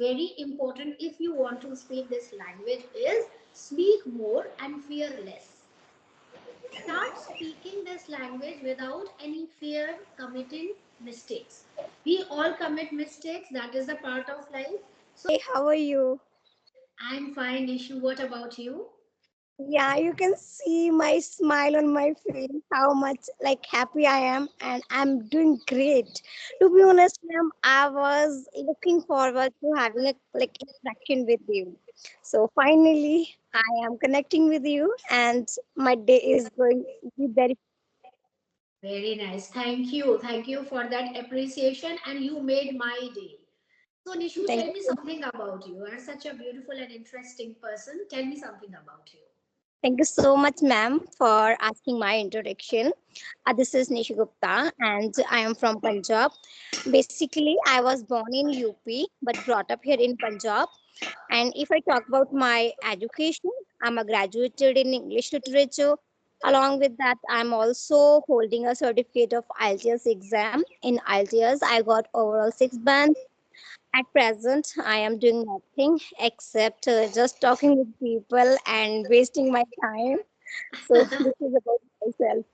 very important if you want to speak this language is speak more and fear less. Start speaking this language without any fear committing mistakes. We all commit mistakes, that is a part of life. So Hey, how are you? I'm fine, Ishu. What about you? Yeah, you can see my smile on my face, how much like happy I am, and I'm doing great. To be honest, ma'am, I was looking forward to having a like interaction with you. So finally, I am connecting with you, and my day is going to be very. Very nice. Thank you. Thank you for that appreciation, and you made my day. So, Nishu, Thank tell me you. something about you. You are such a beautiful and interesting person. Tell me something about you. Thank you so much, ma'am, for asking my introduction. This is Nishi Gupta, and I am from Punjab. Basically, I was born in UP but brought up here in Punjab. And if I talk about my education, I'm a graduated in English literature. Along with that, I'm also holding a certificate of IELTS exam. In IELTS, I got overall 6 bands. At present, I am doing nothing except just talking with people and wasting my time. So this is about myself.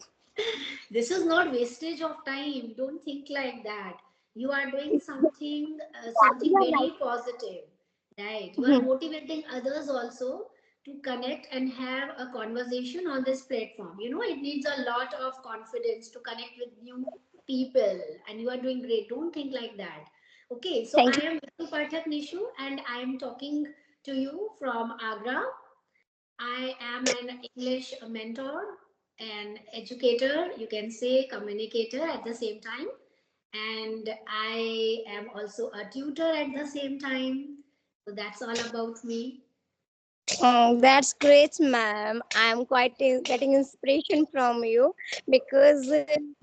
This is not wastage of time. Don't think like that. You are doing something, something Yeah, very positive, right? You are right. motivating others also to connect and have a conversation on this platform. You know, it needs a lot of confidence to connect with new people, and you are doing great. Don't think like that. Okay, so Thank I you. am Vitu Pathak Nishu, and I am talking to you from Agra. I am an English mentor, an educator, you can say communicator at the same time. And I am also a tutor at the same time. So that's all about me. That's great, ma'am. I'm quite getting inspiration from you because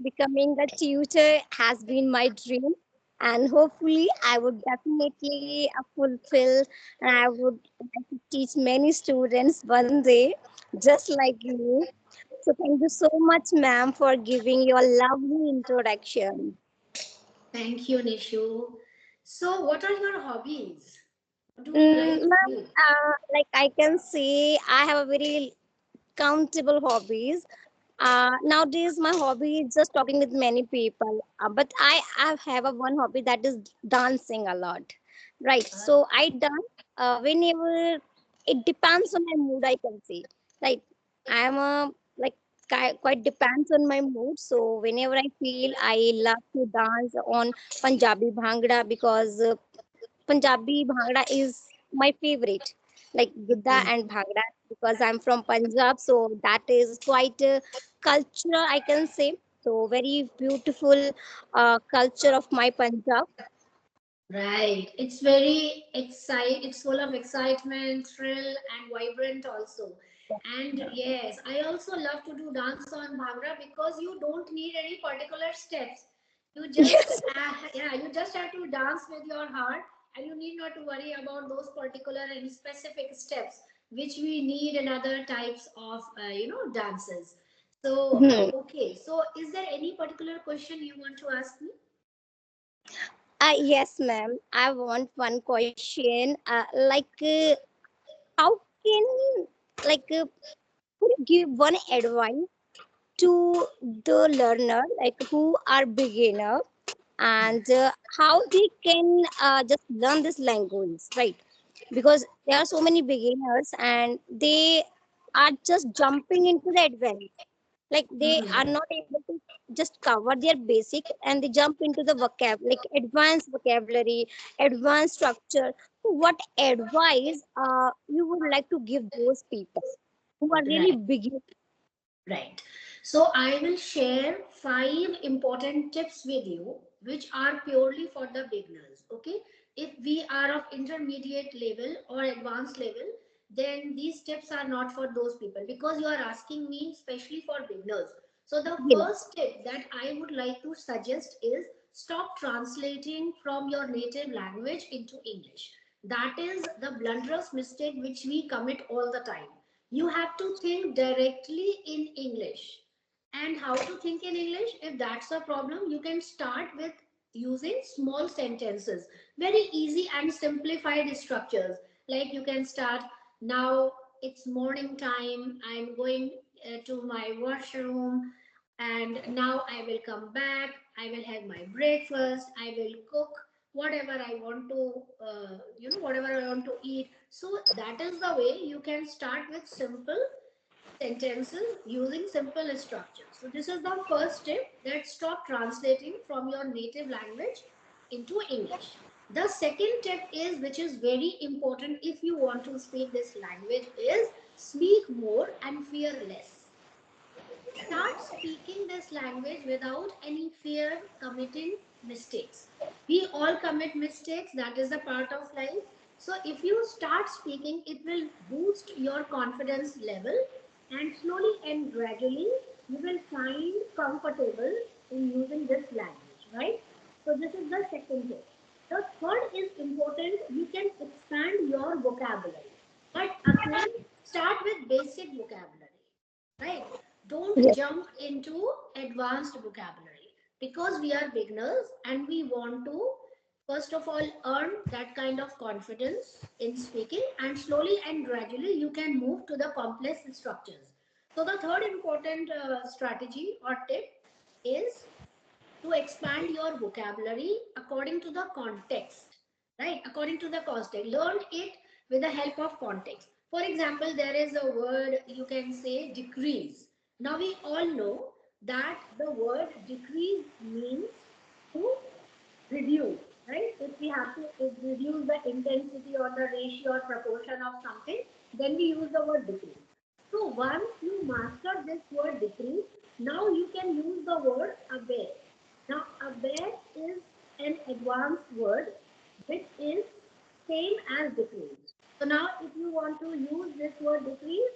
becoming a tutor has been my dream, and hopefully, I would definitely fulfill and I would like to teach many students one day, just like you. So, thank you so much, ma'am, for giving your lovely introduction. Thank you, Nishu. So, what are your hobbies? What do you like to Ma'am, do? like I can say, I have a very countable hobbies. Nowadays, my hobby is just talking with many people. But I have a one hobby that is dancing a lot. Right. So I dance whenever it depends on my mood. I can say. Right. I am a like quite depends on my mood. So whenever I feel, I love to dance on Punjabi Bhangra because Punjabi Bhangra is my favorite, like Gidda Mhm. and Bhangra, because I'm from Punjab, so that is quite a culture, I can say. So very beautiful culture of my Punjab. Right. It's very it's full of excitement, thrill, and vibrant also. And yes, I also love to do dance on Bhangra because you don't need any particular steps. You just Yes, yeah, you just have to dance with your heart, and you need not to worry about those particular and specific steps which we need in other types of dances. So hmm. okay, so is there any particular question you want to ask me? Yes, ma'am. I want one question. How can could you give one advice to the learner, like who are beginner, and how they can just learn this language, right? Because there are so many beginners and they are just jumping into the advanced, like they are not able to just cover their basic and they jump into the like advanced vocabulary, advanced structure. So what advice you would like to give those people who are really Right. beginning? Right. So I will share five important tips with you, which are purely for the beginners. Okay. If we are of intermediate level or advanced level, then these tips are not for those people because you are asking me especially for beginners. So the first tip that I would like to suggest is stop translating from your native language into English. That is the blunderous mistake which we commit all the time. You have to think directly in English. And how to think in English? If that's a problem, you can start with using small sentences, very easy and simplified structures. Like you can start, now it's morning time, I'm going to my washroom, and now I will come back, I will have my breakfast, I will cook whatever I want to, whatever I want to eat. So that is the way you can start with simple sentences using simple structures. So this is the first tip, that stop translating from your native language into English. The second tip is, which is very important if you want to speak this language, is speak more and fear less. Start speaking this language without any fear committing mistakes. We all commit mistakes, that is a part of life. So if you start speaking, it will boost your confidence level, and slowly and gradually you will find comfortable in using this language, right? So this is the second tip. The third is important, you can expand your vocabulary. But again, start with basic vocabulary, right? Don't Yes. jump into advanced vocabulary, because we are beginners and we want to first of all earn that kind of confidence in speaking, and slowly and gradually you can move to the complex structures. So the third important strategy or tip is to expand your vocabulary according to the context, right? According to the context, learn it with the help of context. For example, there is a word, you can say decrease. Now we all know that the word decrease means to reduce, right? If we have to reduce the intensity or the ratio or proportion of something, then we use the word decrease. So once you master this word decrease, now you can use the word aware. Now aware is an advanced word which is same as decrease. So now if you want to use this word decrease,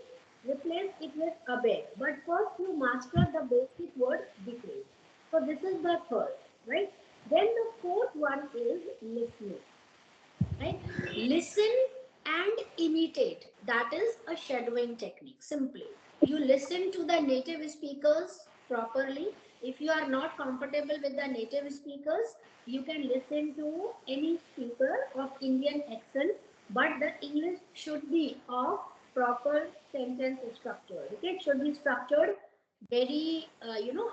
replace it with aware. But first you master the basic word decrease. So this is the third, right? Then the fourth one is listening, right? Listen and imitate. That is a shadowing technique. Simply, you listen to the native speakers properly. If you are not comfortable with the native speakers, you can listen to any speaker of Indian accent, but the English should be of proper sentence structure. Okay, it should be structured very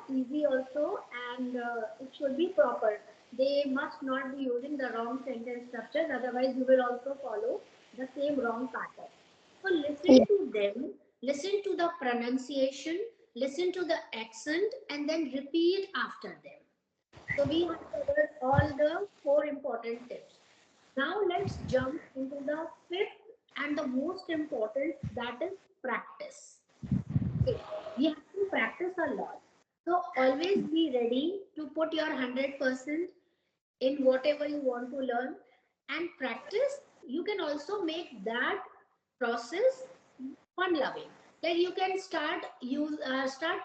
easy also, and it should be proper. They must not be using the wrong sentence structures, otherwise you will also follow the same wrong pattern. So listen Yes. to them, listen to the pronunciation, listen to the accent, and then repeat after them. So we have covered all the four important tips. Now let's jump into the fifth and the most important, that is practice. Okay. We have to practice a lot. So always be ready to put your 100% in whatever you want to learn, and practice. You can also make that process fun loving. Like you can start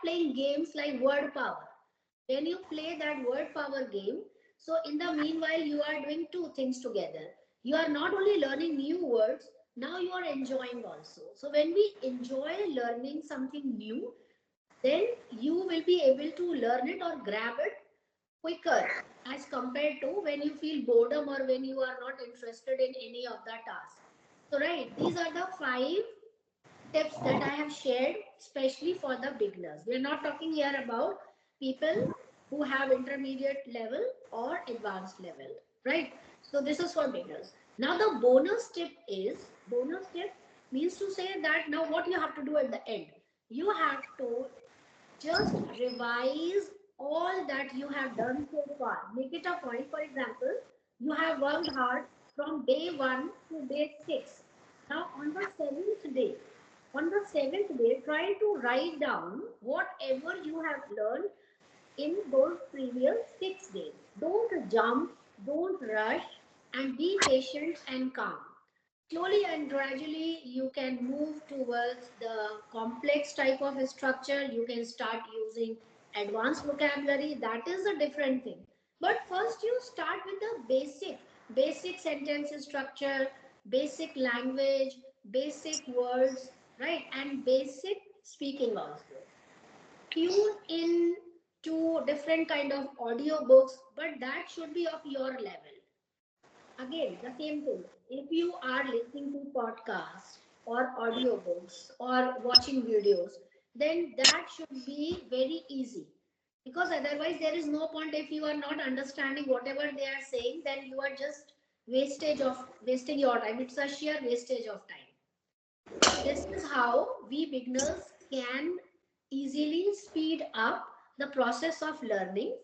playing games like word power. When you play that word power game, so in the meanwhile you are doing two things together. You are not only learning new words, now you are enjoying also. So when we enjoy learning something new, then you will be able to learn it or grab it quicker, as compared to when you feel boredom or when you are not interested in any of the tasks. So right, these are the five tips that I have shared especially for the beginners. We are not talking here about people who have intermediate level or advanced level, right? So this is for beginners. Now the bonus tip means to say that now what you have to do at the end, you have to just revise all that you have done so far. Make it a point. For example, you have worked hard from day 1 to day 6. Now, on the seventh day, try to write down whatever you have learned in those previous 6 days. Don't jump, don't rush, and be patient and calm. Slowly and gradually, you can move towards the complex type of structure. You can start using advanced vocabulary. That is a different thing. But first, you start with the basic sentence structure, basic language, basic words, right? And basic speaking also. Tune in, to different kind of audio books, but that should be of your level. Again, the same thing. If you are listening to podcasts or audiobooks or watching videos, then that should be very easy. Because otherwise, there is no point if you are not understanding whatever they are saying, then you are just wasting your time. It's a sheer wastage of time. So this is how we beginners can easily speed up the process of learning,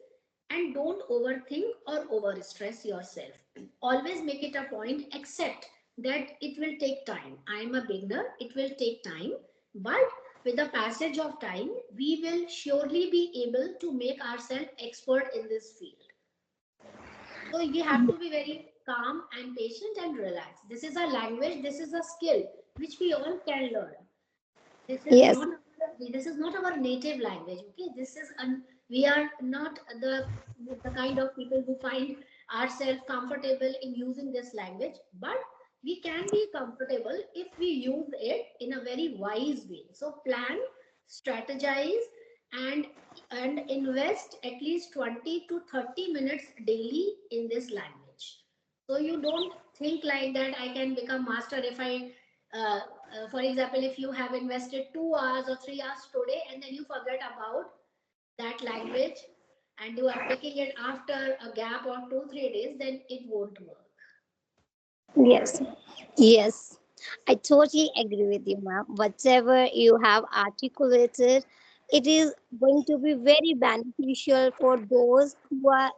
and don't overthink or over stress yourself. Always make it a point, accept that it will take time. I am a beginner, it will take time, but with the passage of time, we will surely be able to make ourselves expert in this field. So you have to be very calm and patient and relaxed. This is a language, this is a skill which we all can learn. This is Yes. not this is not our native language. Okay, this is we are not the kind of people who find ourselves comfortable in using this language, but we can be comfortable if we use it in a very wise way. So plan, strategize, and invest at least 20 to 30 minutes daily in this language. So you don't think like that I can become master if I for example, if you have invested 2 hours or 3 hours today and then you forget about that language and you are picking it after a gap of 2 3 days, then it won't work. Yes. Yes. I totally agree with you, ma'am. Whatever you have articulated, it is going to be very beneficial for those who are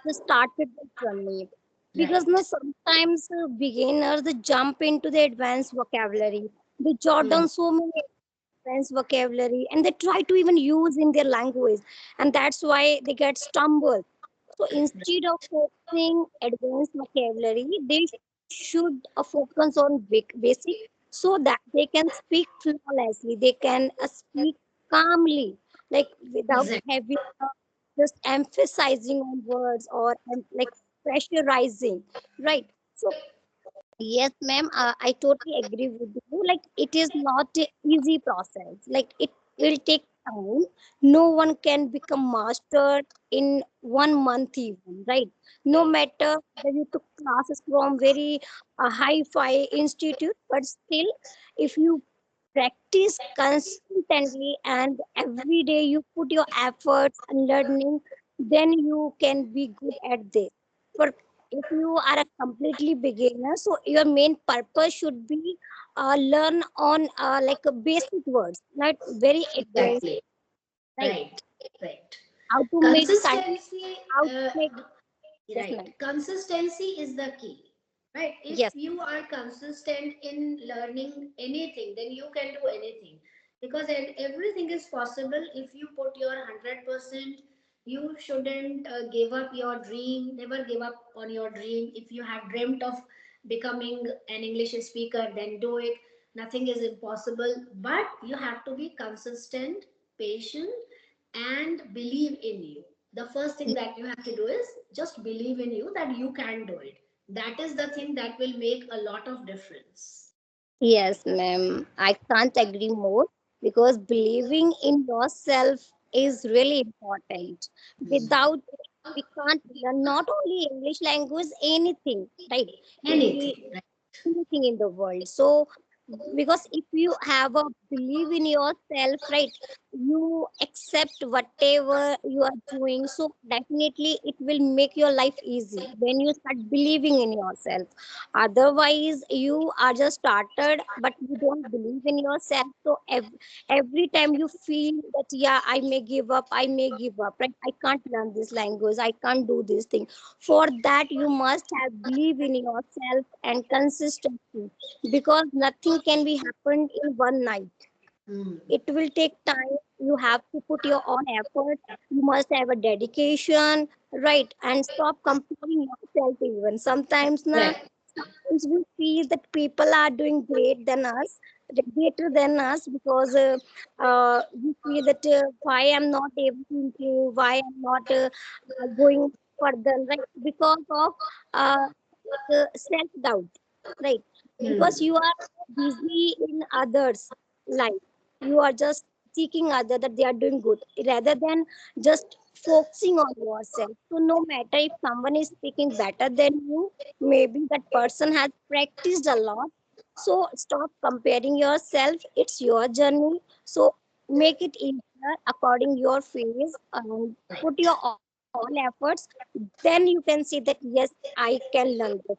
just started the journey. Because no, Right. sometimes beginners they jump into the advanced vocabulary. They jot Hmm. down so many advanced vocabulary and they try to even use in their language, and that's why they get stumbled. So instead of focusing advanced vocabulary, they should focus on basic, so that they can speak flawlessly. They can speak calmly, like without Exactly. having just emphasizing on words or like pressurizing, right? So yes, ma'am. I totally agree with you. Like, it is not a easy process. Like, it will take time. No one can become master in 1 month, even, right? No matter whether you took classes from very high-fi institute, but still, if you practice consistently and every day you put your efforts and learning, then you can be good at this. For if you are a completely beginner, so your main purpose should be learn on like a basic words, not very advanced, Exactly. right? Right. Right. How to make sentence, Consistency. how to make, yes, Right. ma'am. Consistency is the key. Right. If Yes. you are consistent in learning anything, then you can do anything. Because everything is possible if you put your 100%. You shouldn't give up your dream. Never give up on your dream. If you have dreamt of becoming an English speaker, then do it. Nothing is impossible. But you have to be consistent, patient, and believe in you. The first thing that you have to do is just believe in you that you can do it. That is the thing that will make a lot of difference. Yes, ma'am. I can't agree more because believing in yourself is really important. Without it, we can't learn not only English language, anything, right? Anything, right? Anything in the world. So, because if you have a belief in yourself, right, you accept whatever you are doing. So, definitely it will make your life easy when you start believing in yourself. Otherwise, you are just started, but you don't believe in yourself. So, every time you feel that, yeah, I may give up, right? I can't learn this language, I can't do this thing. For that, you must have belief in yourself and consistency, because nothing can be happened in one night. Hmm. It will take time. You have to put your own effort. You must have a dedication, right? And stop comparing yourself even. Sometimes, na, Right. sometimes we feel that people are doing great than us, greater than us, because we feel that why I'm not able to improve, why I'm not going further, right? Because of self doubt, right? Hmm. Because you are busy in others' life. You are just seeking other that they are doing good rather than just focusing on yourself. So no matter if someone is speaking better than you, maybe that person has practiced a lot. So stop comparing yourself. It's your journey. So make it easier according your phase and put your all efforts. Then you can see that yes, I can learn this.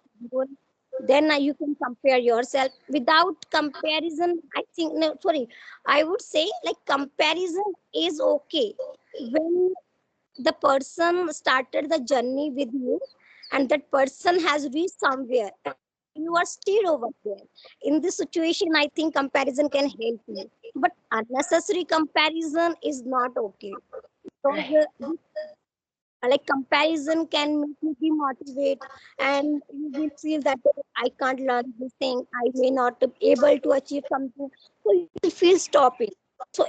Then you can compare yourself. Without comparison, I think, no, sorry, I would say like comparison is okay when the person started the journey with you and that person has reached somewhere and you are still over there. In this situation, I think comparison can help you, but unnecessary comparison is not okay because like comparison can make you demotivate and you will feel that "Oh, I can't learn this thing, I may not be able to achieve something," so you will feel stopping. So